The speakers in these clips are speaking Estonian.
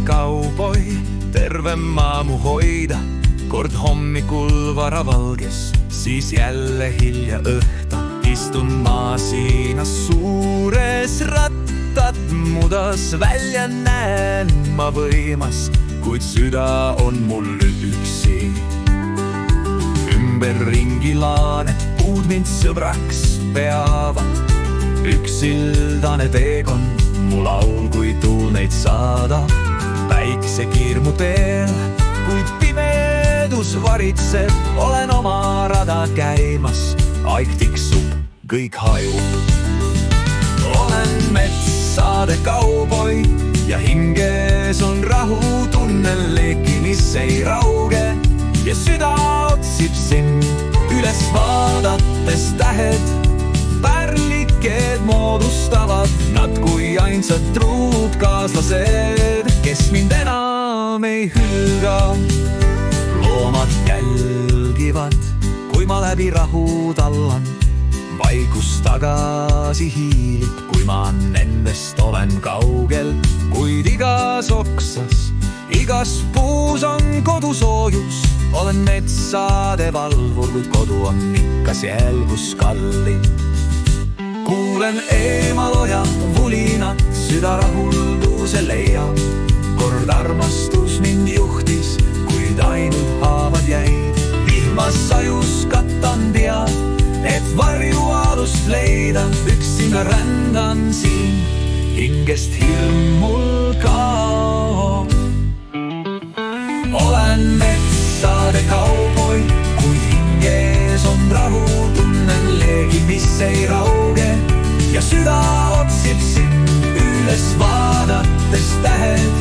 kauboi, terve maa mu hoida. Kord hommikul varavalges, siis jälle hilja õhta. Istun maasinas suures, rattad mudas, välja näen ma võimas, kuid süda on mul üksi. Ümberringi laaned puud mind sõbraks peavad. Üks sildane teekond mu laul, kui tuuneid saadab. Päiksekirmu teel, kuid pimedus varitseb, olen oma rada käimas. Aeg tiksub, kõik hajub. Olen metsade kauboi ja hinges on rahu, tunnen leki, mis ei rauge. Ja süda otsib sind, üles vaadates tähed. Pärliked moodustavad nad kui ainsad truud kaaslased, kes mind enam ei hülga. Loomad jälgivad, kui ma läbi rahu tallan. Vaikus tagasi hiilib, kui ma nendest olen kaugel. Kuid igas oksas, igas puus on kodusoojus. Olen metsade valvur, kuid kodu on ikka seal, kus kallid. Kuulen eemaloja vulinat, süda rahulduse leiab. Kord armastus mind juhtis, kuid ainult haavad jäid. Vihmas sajus kattan tead, et varjualust leida. Üksinda rändan siin, hingest hirm mul kaob. Olen metsade kauboi, kuid hinges on rahu, tunnen leegi, mis ei rauge. Ja süda otsib sind, üles vaadates tähed.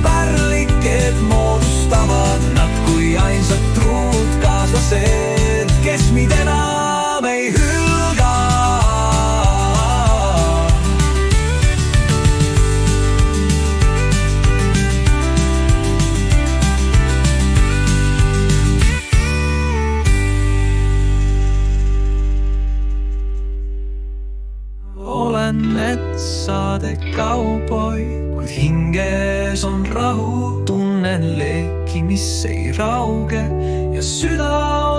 Pärliked moodustavad nad kui ainsad truud kaaslased, kes mind enam ei hülga. Olen metsade kauboi, kuid hinges on rahu, tunnen leeki, mis ei rauge. Ja süda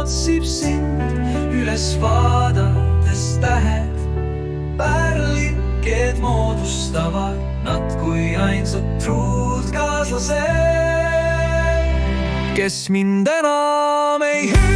otsib sind, üles vaadates tähed. Pärliked moodustavad nad kui ainsad truud kaaslased, kes mind enam ei hülga.